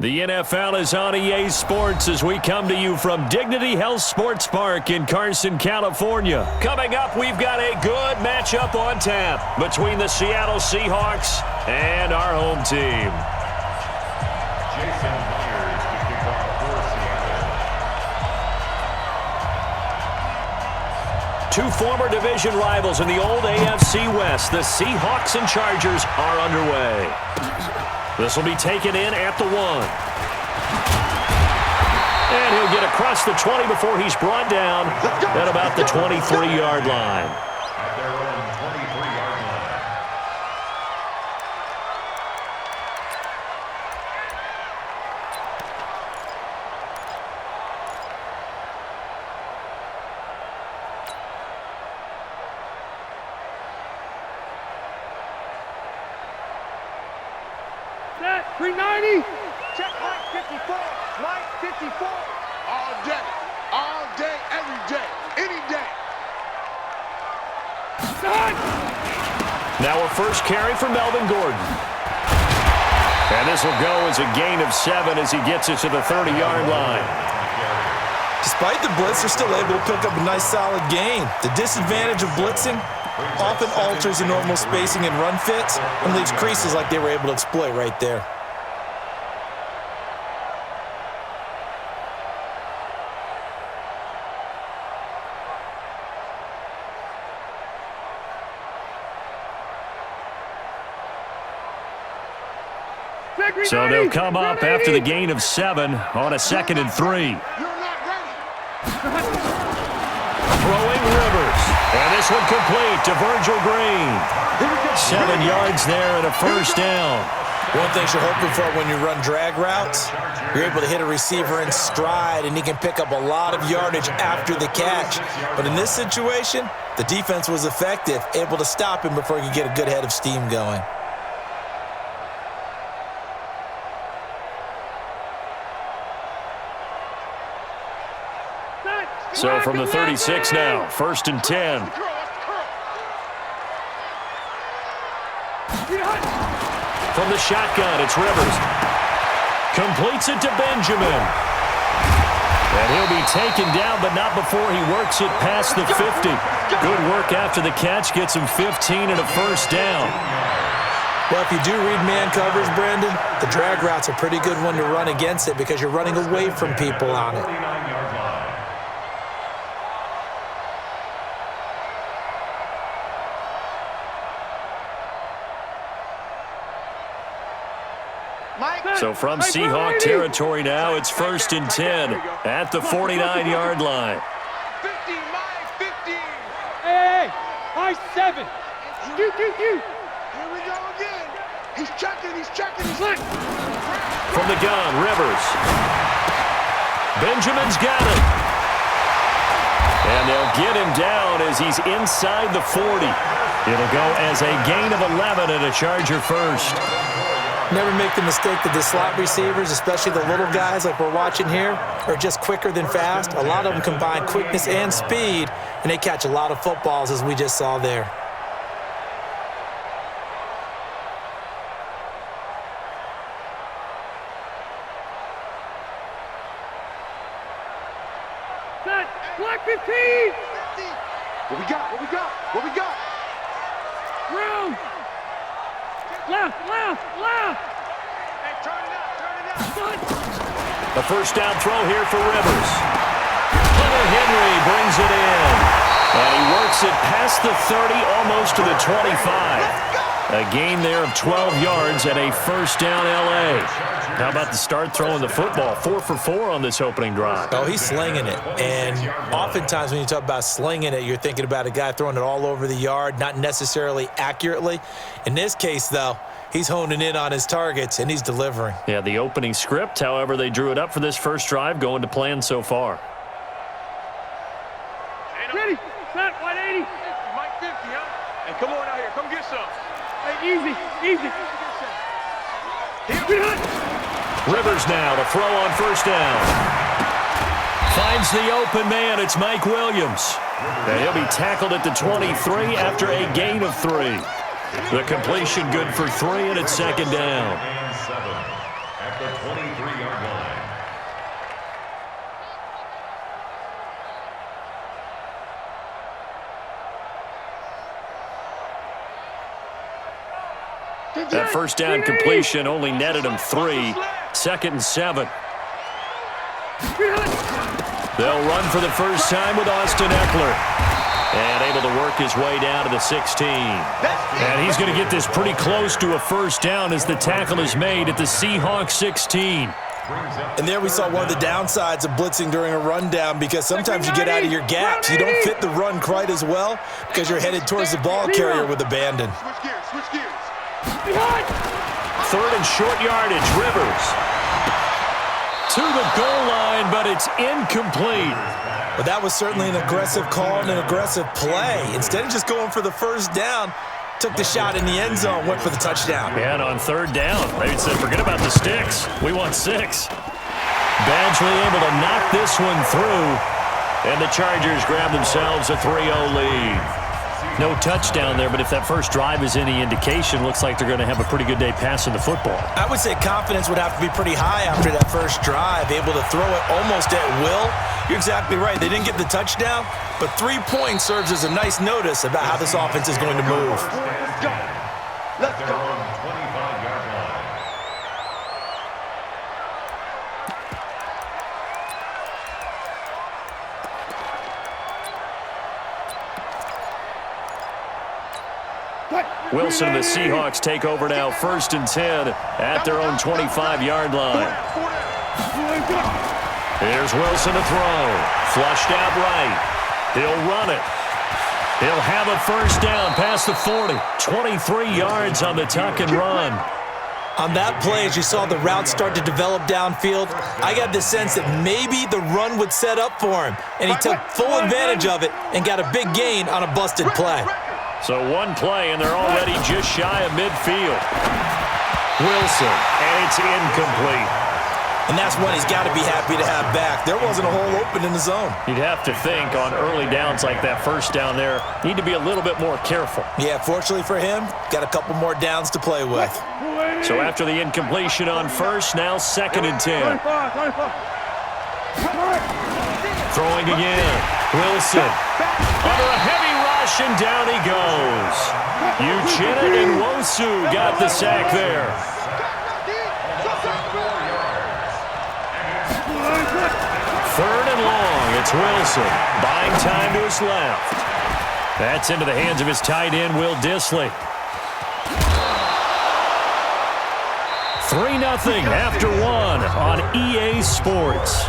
The NFL is on EA Sports as we come to you from Dignity Health Sports Park in Carson, California. Coming up, we've got a good matchup on tap between the Seattle Seahawks and our home team. Jason Myers to kick off for Seattle. Two former division rivals in the old AFC West, the Seahawks and Chargers, are underway. This will be taken in at the 1. And he'll get across the 20 before he's brought down at about the 23-yard line. At their own 23-yard line. Set, 390. Check Mike 54. Mike 54. All day, every day, any day. Now a first carry for Melvin Gordon. And this will go as a gain of 7 as he gets it to the 30-yard line. Despite the blitz, they're still able to pick up a nice solid gain. The disadvantage of blitzing often alters the normal spacing and run fits and leaves creases like they were able to exploit right there. So they'll come up after the gain of 7 on a 2nd and 3. Throwing Rivers. And this one complete to Virgil Green. 7 yards there and a first down. One thing you're hoping for when you run drag routes, you're able to hit a receiver in stride and he can pick up a lot of yardage after the catch. But in this situation, the defense was effective, able to stop him before he could get a good head of steam going. So from the 36 now, 1st and 10. From the shotgun, it's Rivers. Completes it to Benjamin. And he'll be taken down, but not before he works it past the 50. Good work after the catch, gets him 15 and a first down. Well, if you do read man coverage, Brandon, the drag route's a pretty good one to run against it because you're running away from people on it. So from Seahawk territory now, it's 1st and 10 at the 49-yard line. 50, Mike 50. Hey, I-7. Here we go again. He's checking. From the gun, Rivers. Benjamin's got it. And they'll get him down as he's inside the 40. It'll go as a gain of 11 and a Charger first. Never make the mistake that the slot receivers, especially the little guys like we're watching here, are just quicker than fast. A lot of them combine quickness and speed, and they catch a lot of footballs, as we just saw there. Set, block 15. What we got? Room. Left. Hey, turn it out. A first down throw here for Rivers. Hunter Henry brings it in. And he works it past the 30, almost to the 25. A gain there of 12 yards and a first down LA. How about the start throwing the football? 4 for 4 on this opening drive. Oh, he's slinging it. And oftentimes when you talk about slinging it, you're thinking about a guy throwing it all over the yard, not necessarily accurately. In this case, though, he's honing in on his targets, and he's delivering. Yeah, the opening script, however, they drew it up for this first drive, going to plan so far. Ready, set, 180. Mike 50, huh? Hey, come on out here. Come get some. Hey, easy. Rivers now to throw on first down. Finds the open man. It's Mike Williams. And he'll be tackled at the 23 after a gain of 3. The completion good for 3, and it's 2nd down. At the 23 That first down completion only netted him 3. 2nd and 7. They'll run for the first time with Austin Eckler. And able to work his way down to the 16. And he's going to get this pretty close to a first down as the tackle is made at the Seahawks 16. And there we saw one of the downsides of blitzing during a rundown, because sometimes you get out of your gaps. You don't fit the run quite as well because you're headed towards the ball carrier with abandon. Switch gears. 3rd and short yardage, Rivers. To the goal line, but it's incomplete. But that was certainly an aggressive call and an aggressive play. Instead of just going for the first down, took the shot in the end zone, went for the touchdown. And on 3rd down, they said, forget about the sticks. We want 6. Badgley able to knock this one through. And the Chargers grab themselves a 3-0 lead. No touchdown there, but if that first drive is any indication, looks like they're going to have a pretty good day passing the football. I would say confidence would have to be pretty high after that first drive, able to throw it almost at will. You're exactly right. They didn't get the touchdown, but 3 points serves as a nice notice about how this offense is going to move. Let's go. Let's go. Wilson and the Seahawks take over now, 1st and 10 at their own 25-yard line. Here's Wilson to throw. Flushed out right. He'll run it. He'll have a first down past the 40. 23 yards on the tuck and run. On that play, as you saw the route start to develop downfield, I got the sense that maybe the run would set up for him, and he took full advantage of it and got a big gain on a busted play. So one play, and they're already just shy of midfield. Wilson, and it's incomplete. And that's one he's got to be happy to have back. There wasn't a hole open in the zone. You'd have to think on early downs like that first down there, need to be a little bit more careful. Yeah, fortunately for him, got a couple more downs to play with. So after the incompletion on first, now 2nd and 10. Throwing again. Wilson under a heavy rush, and down he goes. Uchenna and Nwosu got the sack there. 3rd and long. It's Wilson buying time to his left. That's into the hands of his tight end, Will Dissly. 3-0 after 1 on EA Sports.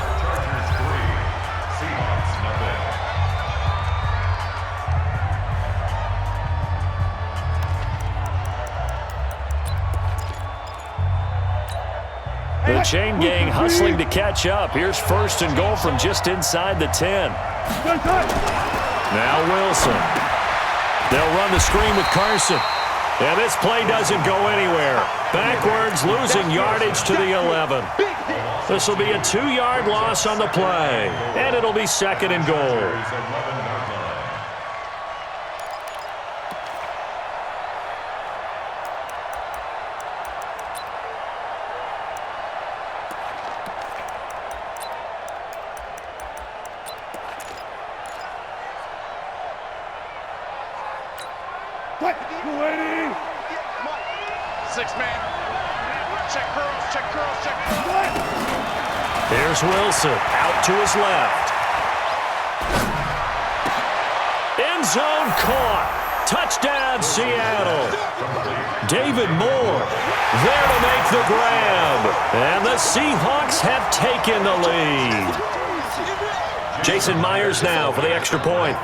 The chain gang hustling to catch up. Here's 1st and goal from just inside the 10. Now Wilson. They'll run the screen with Carson. And this play doesn't go anywhere. Backwards, losing yardage to the 11. This will be a 2-yard loss on the play. And it'll be 2nd and goal. Six-man. Check curls. Here's Wilson out to his left. End zone caught. Touchdown, Seattle. David Moore there to make the grab. And the Seahawks have taken the lead. Jason Myers now for the extra point.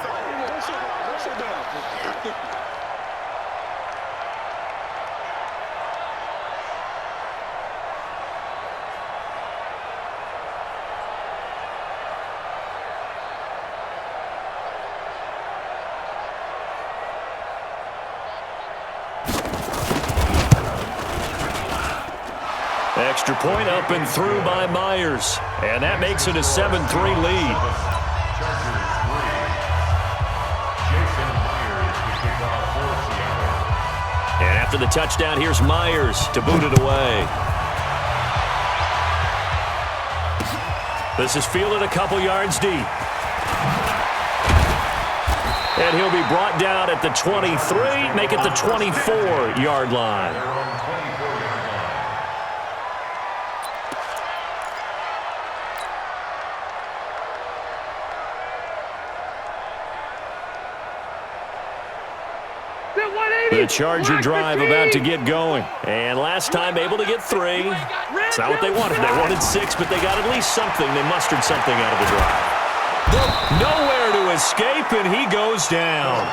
Extra point up and through by Myers. And that makes it a 7-3 lead. And after the touchdown, here's Myers to boot it away. This is fielded a couple yards deep. And he'll be brought down at the 23, make it the 24-yard line. The Charger drive about to get going. And last time able to get 3. It's not what they wanted. They wanted 6, but they got at least something. They mustered something out of the drive. Nowhere to escape, and he goes down.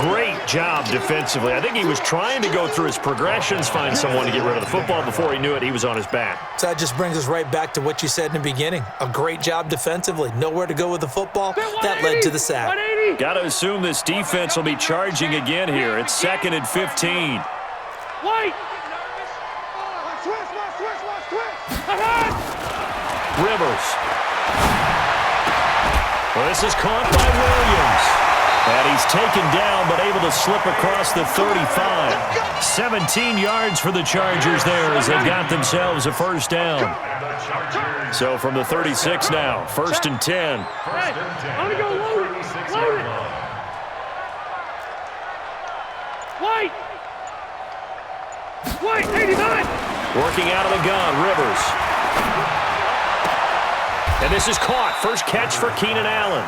Great job defensively. I think he was trying to go through his progressions, find someone to get rid of the football. Before he knew it, he was on his back. So that just brings us right back to what you said in the beginning. A great job defensively. Nowhere to go with the football. That led to the sack. Got to assume this defense will be charging again here. It's 2nd and 15. Wait! Rivers. Well, this is caught by Williams. And he's taken down, but able to slip across the 35. 17 yards for the Chargers there as they've got themselves a first down. So from the 36 now, 1st and 10. Hey, I'm going to go load it. Load it. Wait. Wait, 89. Working out of the gun, Rivers. And this is caught. First catch for Keenan Allen.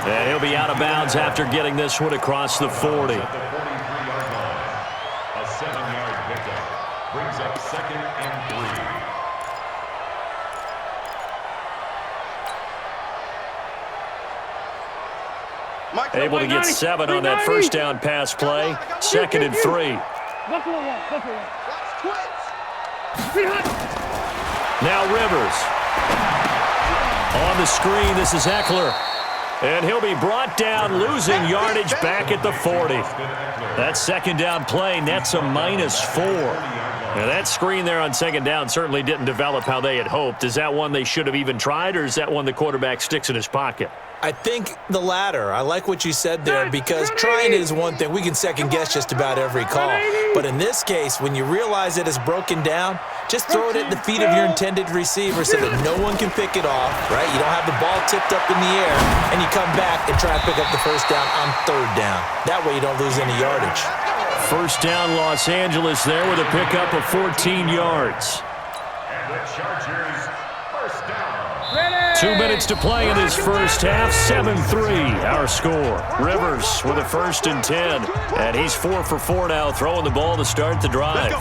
And he'll be out of bounds after getting this one across the 40. A 7-yard pickup brings up 2nd and 3. Able to get 7 on that first down pass play. 2nd and 3. Now Rivers. On the screen, this is Eckler. And he'll be brought down, losing yardage back at the 40. That 2nd down play nets a -4. Now that screen there on 2nd down certainly didn't develop how they had hoped. Is that one they should have even tried, or is that one the quarterback sticks in his pocket? I think the latter. I like what you said there, because trying it is one thing. We can second guess just about every call. But in this case, when you realize it is broken down, just throw it at the feet of your intended receiver so that no one can pick it off, right? You don't have the ball tipped up in the air, and you come back and try and pick up the first down on 3rd down. That way you don't lose any yardage. First down, Los Angeles there with a pickup of 14 yards. And the Chargers first down. 2 minutes to play in this first half. 7-3 our score. Rivers with a 1st and 10. And he's 4 for 4 now, throwing the ball to start the drive.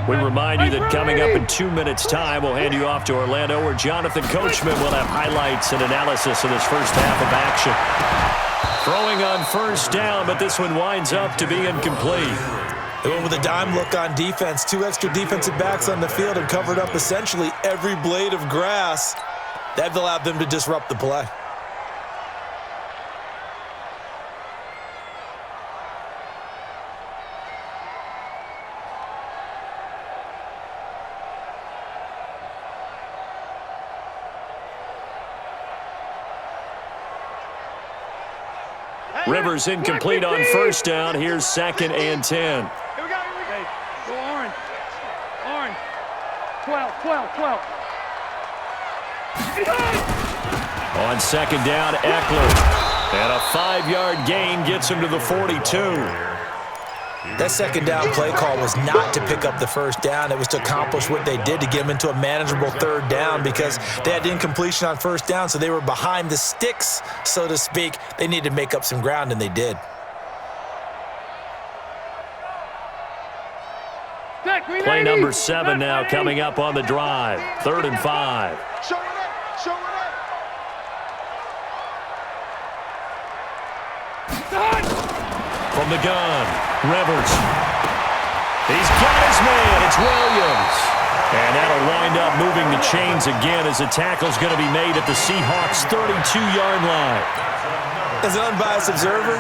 We remind you that coming up in 2 minutes' time, we'll hand you off to Orlando, where Jonathan Coachman will have highlights and analysis of this first half of action. Throwing on first down, but this one winds up to be incomplete. They went with a dime look on defense. 2 extra defensive backs on the field and covered up essentially every blade of grass. That allowed them to disrupt the play. Rivers incomplete on first down. Here's 2nd and 10. Here we go. Hey, go orange. Orange. 12. On 2nd down, Eckler. And a 5-yard gain gets him to the 42. That 2nd down play call was not to pick up the first down. It was to accomplish what they did, to get them into a manageable 3rd down, because they had incompletion on first down, so they were behind the sticks, so to speak. They needed to make up some ground, and they did. Play number 7 now coming up on the drive. 3rd and 5. Show it up. From the gun, Rivers. He's got his man. It's Williams. And that'll wind up moving the chains again as the tackle's going to be made at the Seahawks' 32-yard line. As an unbiased observer,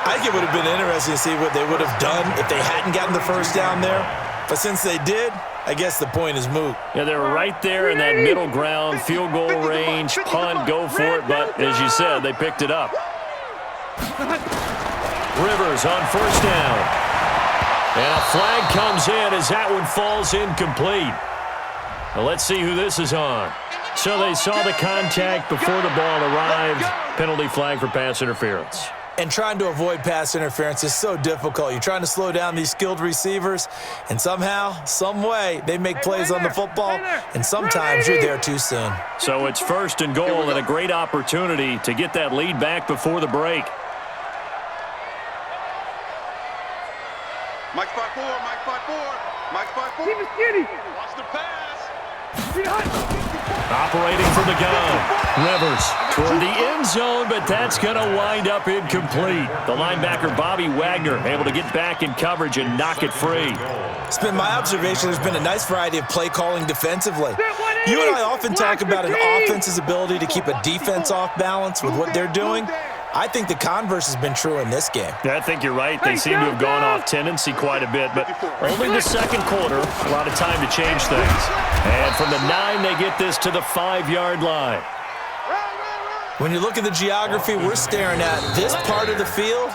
I think it would have been interesting to see what they would have done if they hadn't gotten the first down there. But since they did, I guess the point is moot. Yeah, they were right there in that middle ground, field goal range, punt, go for it. But as you said, they picked it up. Rivers on first down. And a flag comes in as that one falls incomplete. Well, let's see who this is on. So they saw the contact before the ball arrived. Penalty flag for pass interference. And trying to avoid pass interference is so difficult. You're trying to slow down these skilled receivers, and somehow, some way, they make plays on the football, and sometimes you're there too soon. So it's 1st and goal and a great opportunity to get that lead back before the break. Mike 5-4, Mike 5-4, Mike 5-4. Keep it skinny. Watch the pass. Operating from the gun. Rivers toward the end zone, but that's going to wind up incomplete. The linebacker, Bobby Wagner, able to get back in coverage and knock it free. It's been my observation there's been a nice variety of play calling defensively. You and I often talk about an offense's ability to keep a defense off balance with what they're doing. I think the converse has been true in this game. Yeah, I think you're right. They seem to have gone off tendency quite a bit, but only the second quarter. A lot of time to change things. And from the 9, they get this to the 5-yard line. When you look at the geography we're staring at, this part of the field,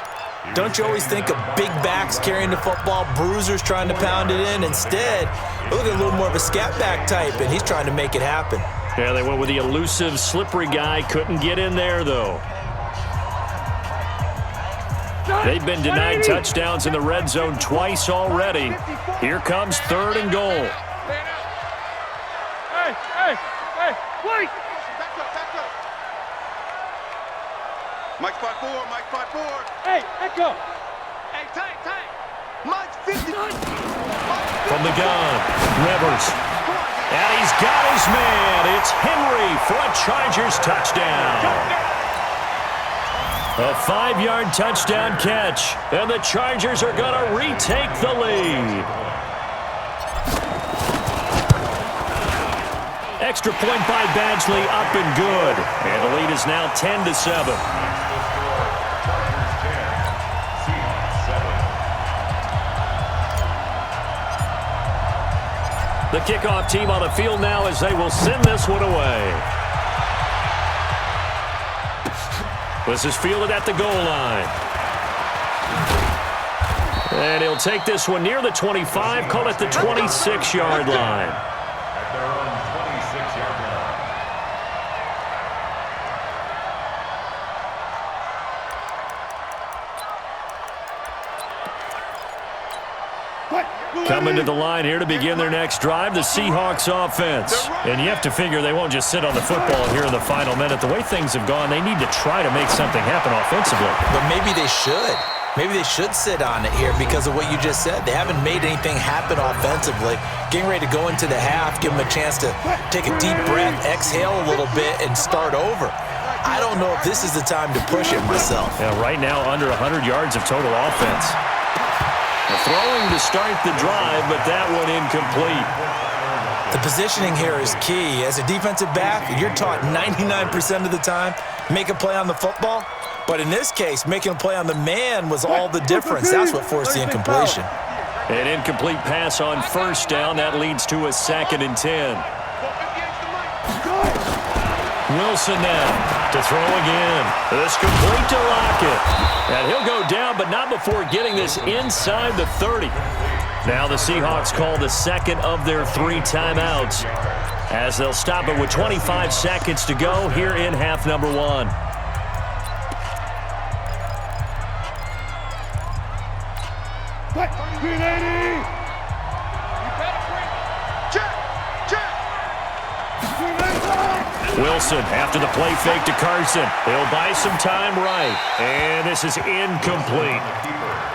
don't you always think of big backs carrying the football, bruisers trying to pound it in? Instead, we're looking at a little more of a scat back type, and he's trying to make it happen. Yeah, they went with the elusive, slippery guy. Couldn't get in there, though. They've been denied touchdowns in the red zone twice already. Here comes 3rd and goal. Hey, wait! Back up. Mike 5-4, Mike 5-4. Hey, echo. Hey, tight. Mike 50. From the gun, Rivers. And he's got his man. It's Henry for a Chargers touchdown. A 5-yard touchdown catch, and the Chargers are going to retake the lead. Extra point by Badgley, up and good. And the lead is now 10-7. The kickoff team on the field now as they will send this one away. This is fielded at the goal line. And he'll take this one near the 25, call it the 26-yard line. At their own 26-yard line. Coming to the line here to begin their next drive, the Seahawks offense. And you have to figure they won't just sit on the football here in the final minute. The way things have gone, they need to try to make something happen offensively. But maybe they should. Maybe they should sit on it here because of what you just said. They haven't made anything happen offensively. Getting ready to go into the half, give them a chance to take a deep breath, exhale a little bit, and start over. I don't know if this is the time to push it myself. Yeah, right now under 100 yards of total offense. Throwing to start the drive, but that one incomplete. The positioning here is key. As a defensive back, you're taught 99% of the time, make a play on the football. But in this case, making a play on the man was all the difference. That's what forced the incompletion. An incomplete pass on 1st down. That leads to a 2nd and 10. Wilson now to throw again. This complete to Lockett. And he'll go down, but not before getting this inside the 30. Now the Seahawks call the 2nd of their 3 timeouts as they'll stop it with 25 seconds to go here in half number 1. Wilson after the play fake to Carson. He'll buy some time right. And this is incomplete.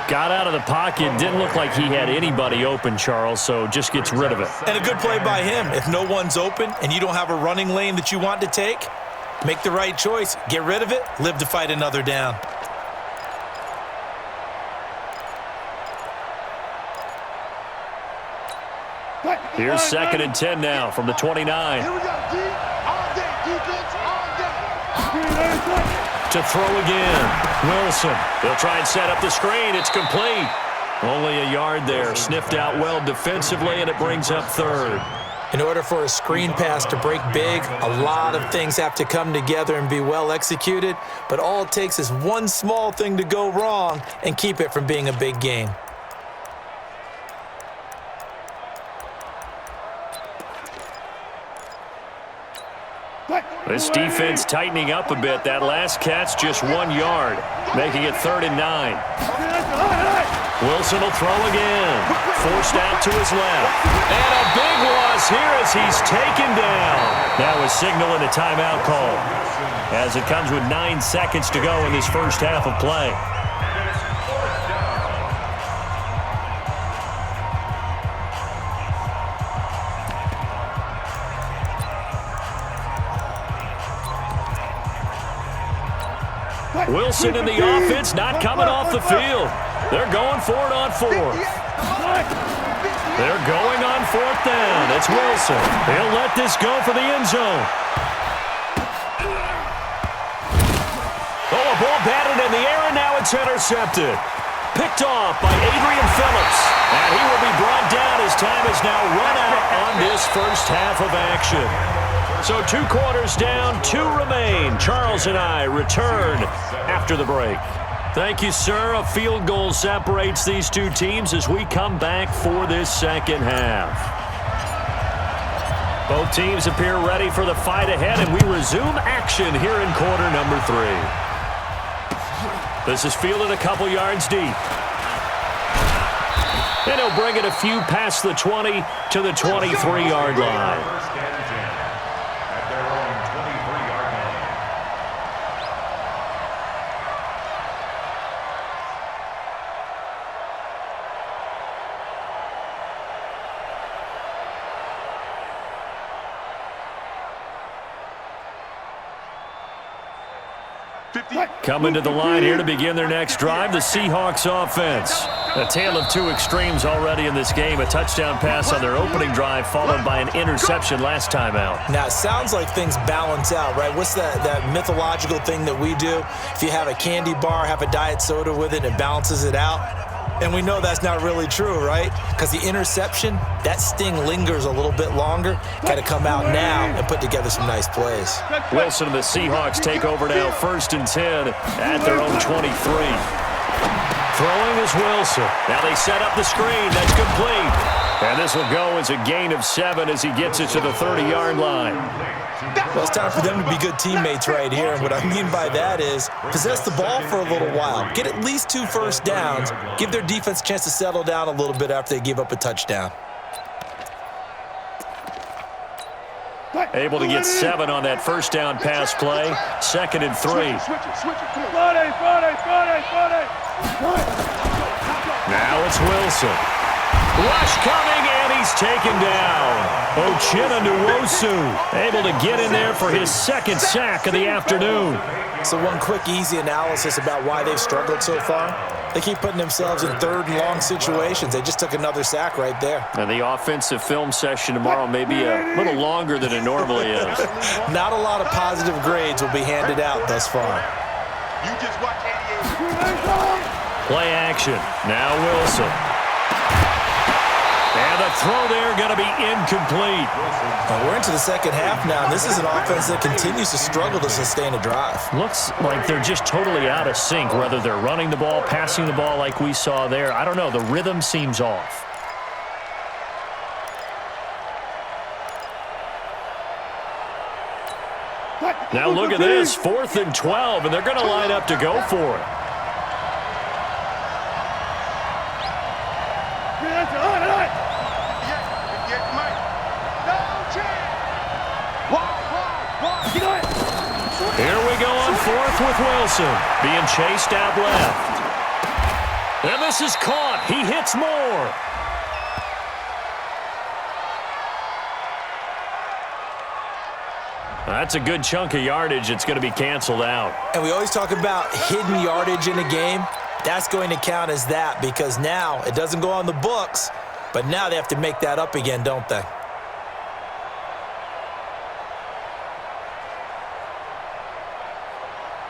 Got out of the pocket. Didn't look like he had anybody open, Charles, so just gets rid of it. And a good play by him. If no one's open and you don't have a running lane that you want to take, make the right choice. Get rid of it. Live to fight another down. Here's 2nd and 10 now from the 29. Here we go, D. All day, defense, all day. To throw again. Wilson. He'll try and set up the screen. It's complete. Only a yard there. Sniffed out well defensively, and it brings up 3rd. In order for a screen pass to break big, a lot of things have to come together and be well executed, but all it takes is one small thing to go wrong and keep it from being a big game. This defense tightening up a bit. That last catch just 1 yard, making it 3rd and 9. Wilson will throw again. Forced out to his left. And a big loss here as he's taken down. Now a signal and a timeout call, as it comes with 9 seconds to go in this first half of play. Wilson in the offense, not coming off the field. They're going for it on 4th. They're going on 4th down. It's Wilson. He'll let this go for the end zone. Oh, a ball batted in the air, and now it's intercepted. Picked off by Adrian Phillips. And he will be brought down as time is now run out on this first half of action. So 2 quarters down, 2 remain. Charles and I return after the break. Thank you, sir. A field goal separates these 2 teams as we come back for this second half. Both teams appear ready for the fight ahead, and we resume action here in quarter number 3. This is fielded a couple yards deep. And he'll bring it a few past the 20 to the 23-yard line. Coming to the line here to begin their next drive, the Seahawks offense. A tale of 2 extremes already in this game. A touchdown pass on their opening drive, followed by an interception last time out. Now, it sounds like things balance out, right? What's that mythological thing that we do? If you have a candy bar, have a diet soda with it, it balances it out. And we know that's not really true, right? Because the interception, that sting lingers a little bit longer. Got to come out now and put together some nice plays. Wilson and the Seahawks take over now, 1st and 10 at their own 23. Throwing is Wilson. Now they set up the screen. That's complete. And this will go as a gain of 7 as he gets it to the 30-yard line. Well, it's time for them to be good teammates right here. And what I mean by that is possess the ball for a little while. Get at least 2 first downs. Give their defense a chance to settle down a little bit after they give up a touchdown. Able to get 7 on that first down pass play. 2nd and 3. Now it's Wilson. Rush coming, and he's taken down. Uchenna Nwosu able to get in there for his 2nd sack of the afternoon. So one quick, easy analysis about why they've struggled so far. They keep putting themselves in 3rd and long situations. They just took another sack right there. And the offensive film session tomorrow may be a little longer than it normally is. Not a lot of positive grades will be handed out thus far. You just watch 88. Play action. Now Wilson. And the throw there going to be incomplete. Well, we're into the second half now, and this is an offense that continues to struggle to sustain a drive. Looks like they're just totally out of sync, whether they're running the ball, passing the ball like we saw there. I don't know. The rhythm seems off. Now look at this. 4th and 12, and they're going to line up to go for it. Here we go on 4th with Wilson, being chased out left. And this is caught. He hits more. That's a good chunk of yardage. It's going to be canceled out. And we always talk about hidden yardage in a game. That's going to count as that because now it doesn't go on the books, but now they have to make that up again, don't they?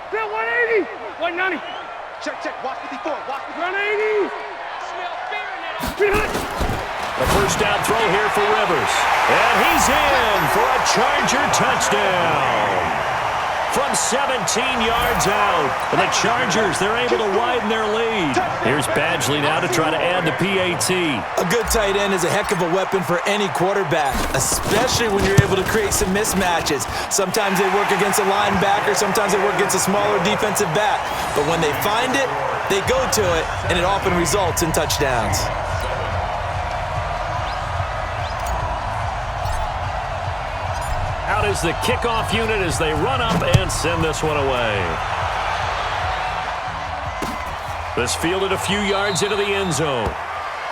Bill, 180. 190. Check. Watch 54. Watch 180. Smell fear in it. A first down throw here for Rivers. And he's in for a Charger touchdown. from 17 yards out. And the Chargers, they're able to widen their lead. Here's Badgley now to try to add the PAT. A good tight end is a heck of a weapon for any quarterback, especially when you're able to create some mismatches. Sometimes they work against a linebacker, sometimes they work against a smaller defensive back. But when they find it, they go to it, and it often results in touchdowns. Out is the kickoff unit as they run up and send this one away. This fielded a few yards into the end zone.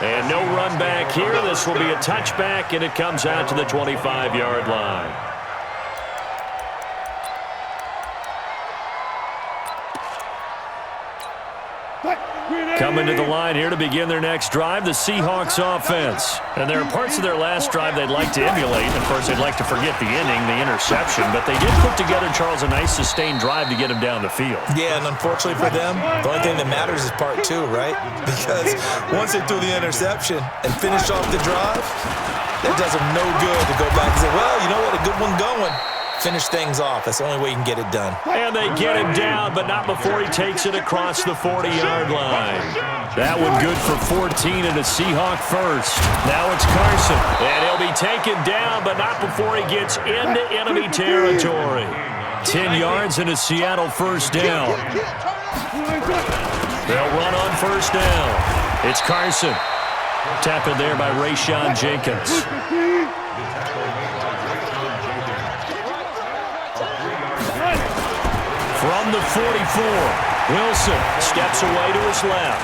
And no run back here. This will be a touchback, and it comes out to the 25-yard line. Coming to the line here to begin their next drive, the Seahawks offense. And there are parts of their last drive they'd like to emulate. Of course, they'd like to forget the ending, the interception. But they did put together, Charles, a nice sustained drive to get him down the field. Yeah, and unfortunately for them, the only thing that matters is part two, right? Because once they threw the interception and finished off the drive, that does them no good to go back and say, well, you know what, a good one going. Finish things off. That's the only way you can get it done. And they get him down, but not before he takes it across the 40-yard line. That one good for 14 and a Seahawk first. Now it's Carson, and he'll be taken down, but not before he gets into enemy territory. 10 yards and a Seattle first down. They'll run on first down. It's Carson. Tackled there by Rayshon Jenkins. From the 44, Wilson steps away to his left.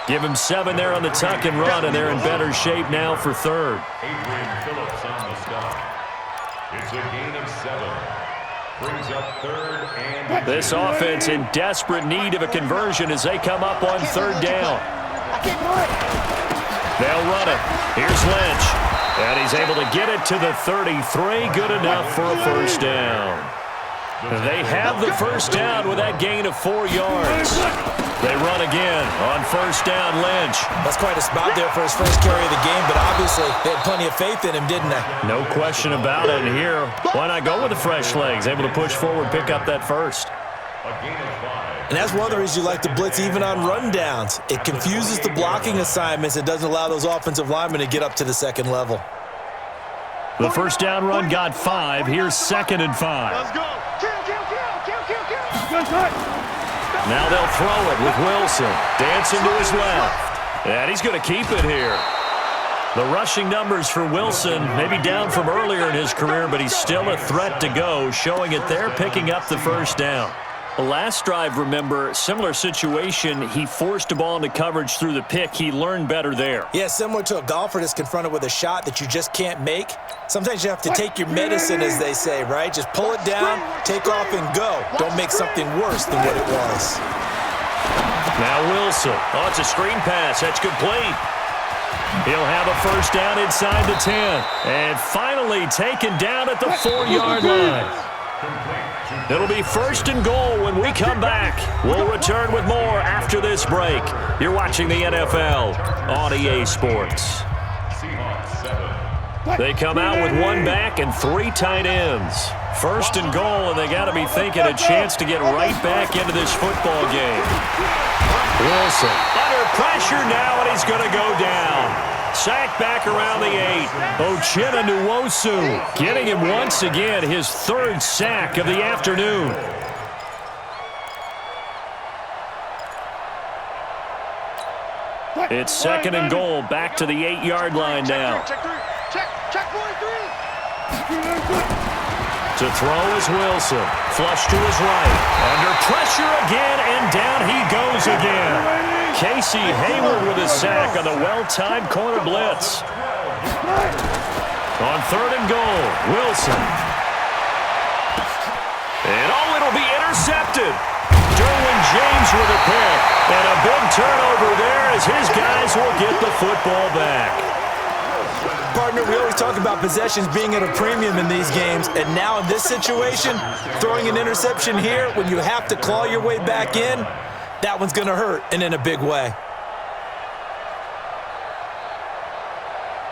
Give him 7 there on the tuck and run, and they're in better shape now for third. Adrian Phillips on the stop. It's a gain of 7. Brings up third and... This offense in desperate need of a conversion as they come up on third down. They'll run it. Here's Lynch. And he's able to get it to the 33. Good enough for a first down. They have the first down with that gain of 4 yards. They run again on first down, Lynch. That's quite a spot there for his first carry of the game, but obviously they had plenty of faith in him, didn't they? No question about it. And here, why not go with the fresh legs? Able to push forward, pick up that first. And that's one of the reasons you like to blitz even on rundowns. It confuses the blocking assignments. It doesn't allow those offensive linemen to get up to the second level. The first down run got 5. Here's 2nd and 5. Let's go. Now they'll throw it with Wilson. Dancing to his left. And he's going to keep it here. The rushing numbers for Wilson maybe down from earlier in his career, but he's still a threat to go, showing it there, picking up the first down. The last drive, remember, similar situation. He forced a ball into coverage through the pick. He learned better there. Yeah, similar to a golfer that's confronted with a shot that you just can't make. Sometimes you have to take your medicine, as they say, right? Just pull it down, take off, and go. Don't make something worse than what it was. Now Wilson. Oh, it's a screen pass. That's complete. He'll have a first down inside the 10. And finally taken down at the 4-yard line. It'll be 1st and goal when we come back. We'll return with more after this break. You're watching the NFL on EA Sports. They come out with 1 back and 3 tight ends. 1st and goal, and they got to be thinking a chance to get right back into this football game. Wilson under pressure now, and he's going to go down. Sacked back around the 8. Uchenna Nwosu getting him once again, his 3rd sack of the afternoon. It's 2nd and goal, back to the 8-yard line now. Check 43. To throw is Wilson. Flush to his right. Under pressure again, and down he goes again. Casey Hayward with a sack on the well-timed corner blitz. On 3rd and goal, Wilson. And it'll be intercepted. Derwin James with a pick. And a big turnover there as his guys will get the football back. Partner, we always talk about possessions being at a premium in these games, and now in this situation, throwing an interception here when you have to claw your way back in, that one's going to hurt, and in a big way.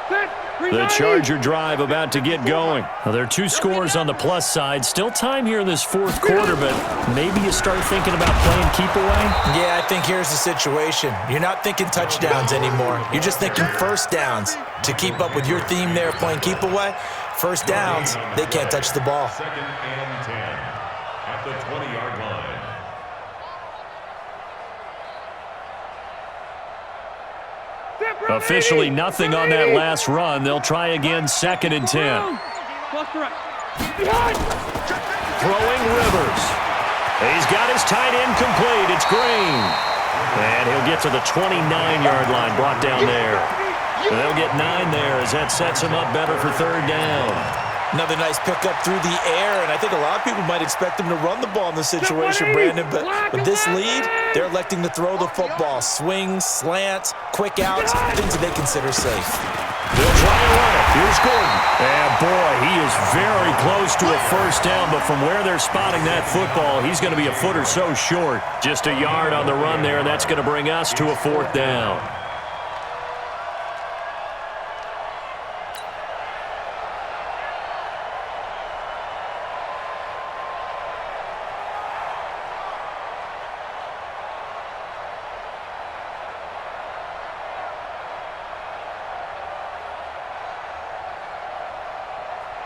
Set. 3 The Charger drive about to get going. Well, there are 2 scores on the plus side. Still time here in this fourth quarter, but maybe you start thinking about playing keep away? Yeah, I think here's the situation. You're not thinking touchdowns anymore. You're just thinking first downs. To keep up with your theme there, playing keep away, first downs, they can't touch the ball. 2nd and 10 at the 20-yard line. Officially nothing on that last run. They'll try again, 2nd and 10. Throwing Rivers. He's got his tight end complete. It's Green. And he'll get to the 29-yard line, brought down there. They'll get 9 there as that sets him up better for 3rd down. Another nice pickup through the air, and I think a lot of people might expect them to run the ball in this situation, Brandon, but with this lead, they're electing to throw the football. Swings, slants, quick outs, things that they consider safe. They'll try and run it. Here's Gordon. And boy, he is very close to a first down, but from where they're spotting that football, he's going to be a foot or so short. Just a yard on the run there, and that's going to bring us to a 4th down.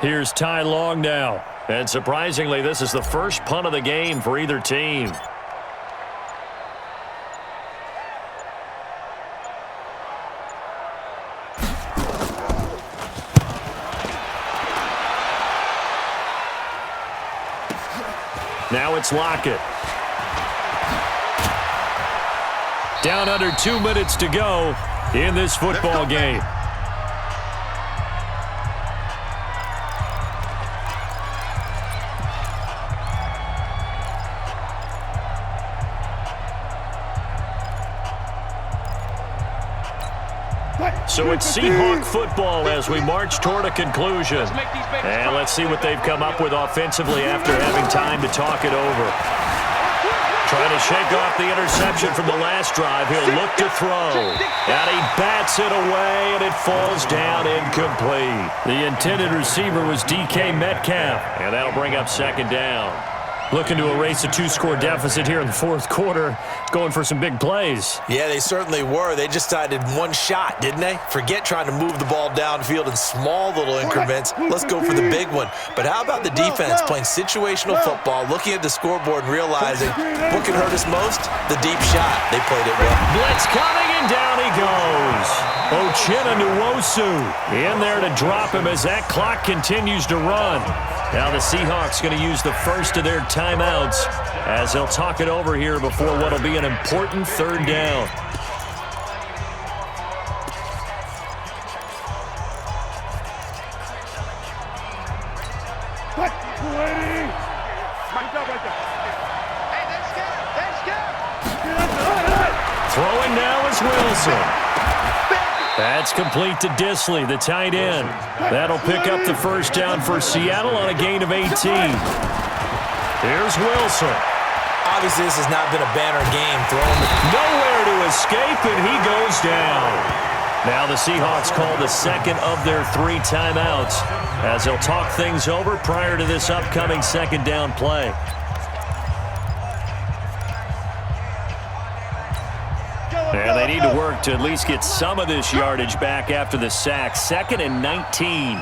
Here's Ty Long now. And surprisingly, this is the first punt of the game for either team. Now it's Lockett. Down under 2 minutes to go in this football game. So it's Seahawk football as we march toward a conclusion. And let's see what they've come up with offensively after having time to talk it over. Trying to shake off the interception from the last drive. He'll look to throw. And he bats it away, and it falls down incomplete. The intended receiver was DK Metcalf. And that'll bring up 2nd down. Looking to erase a 2-score deficit here in the fourth quarter. Going for some big plays. Yeah, they certainly were. They just decided one shot, didn't they? Forget trying to move the ball downfield in small little increments. Let's go for the big one. But how about the defense playing situational football, looking at the scoreboard and realizing what can hurt us most? The deep shot. They played it well. Blitz coming, and down he goes. Uchenna Nwosu in there to drop him as that clock continues to run. Now the Seahawks going to use the first of their timeouts as they'll talk it over here before what will be an important 3rd down. Throwing now is Wilson. That's complete to Disley, the tight end. That'll pick up the first down for Seattle on a gain of 18. Here's Wilson. Obviously, this has not been a banner game. Nowhere to escape, and he goes down. Now the Seahawks call the 2nd of their 3 timeouts as they'll talk things over prior to this upcoming 2nd down play. And they need to work to at least get some of this yardage back after the sack. 2nd and 19.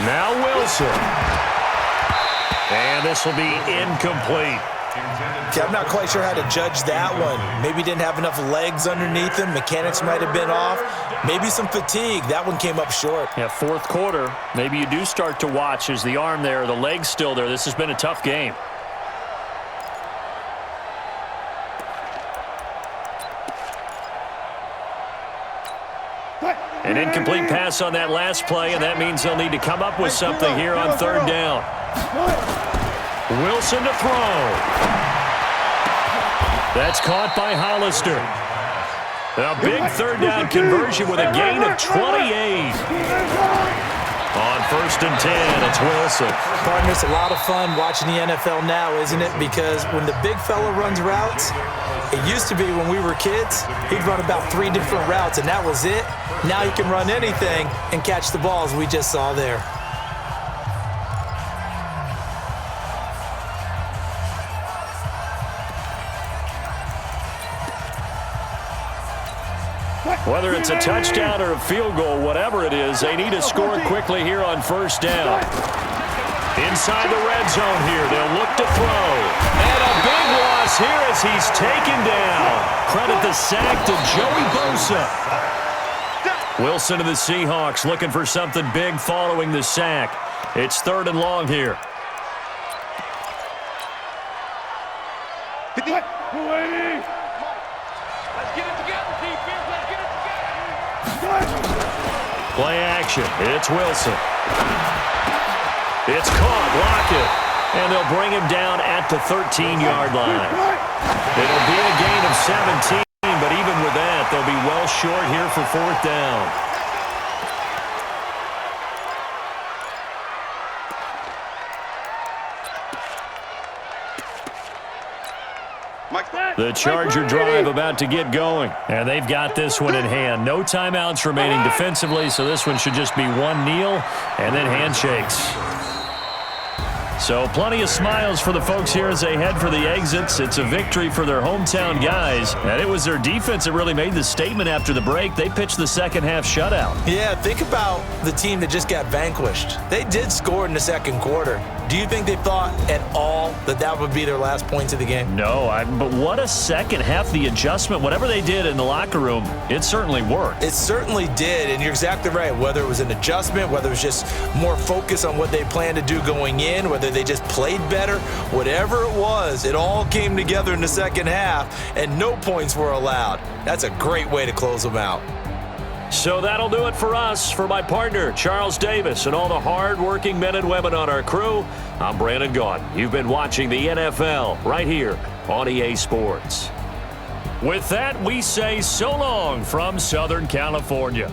Now Wilson. And this will be incomplete. Okay, I'm not quite sure how to judge that one. Maybe didn't have enough legs underneath him. Mechanics might have been off. Maybe some fatigue. That one came up short. Yeah, fourth quarter. Maybe you do start to watch as the arm there, the leg's still there. This has been a tough game. An incomplete pass on that last play, and that means they'll need to come up with something here on 3rd down. Wilson to throw. That's caught by Hollister. A big 3rd down conversion with a gain of 28. On 1st and 10, it's Wilson. Partner, it's a lot of fun watching the NFL now, isn't it? Because when the big fella runs routes, it used to be when we were kids, he'd run about 3 different routes, and that was it. Now he can run anything and catch the balls we just saw there. Whether it's a touchdown or a field goal, whatever it is, they need to score quickly here on first down. Inside the red zone here, they'll look to throw. And a big loss here as he's taken down. Credit the sack to Joey Bosa. Wilson of the Seahawks looking for something big following the sack. It's 3rd and long here. Let's get it together, defense. Let's get it together. Play action. It's Wilson. It's caught. Lockett. And they'll bring him down at the 13-yard line. It'll be a gain of 17, but even with that, they'll be well short here for 4th down. The Charger drive about to get going. And they've got this one in hand. No timeouts remaining defensively, so this one should just be one kneel and then handshakes. So plenty of smiles for the folks here as they head for the exits. It's a victory for their hometown guys. And it was their defense that really made the statement after the break. They pitched the second-half shutout. Yeah, think about the team that just got vanquished. They did score in the second quarter. Do you think they thought at all that that would be their last points of the game? No, but what a second half. The adjustment, whatever they did in the locker room, it certainly worked. It certainly did, and you're exactly right. Whether it was an adjustment, whether it was just more focus on what they planned to do going in, whether they just played better, whatever it was, it all came together in the second half, and no points were allowed. That's a great way to close them out. So that'll do it for us. For my partner, Charles Davis, and all the hard-working men and women on our crew, I'm Brandon Gaudin. You've been watching the NFL right here on EA Sports. With that, we say so long from Southern California.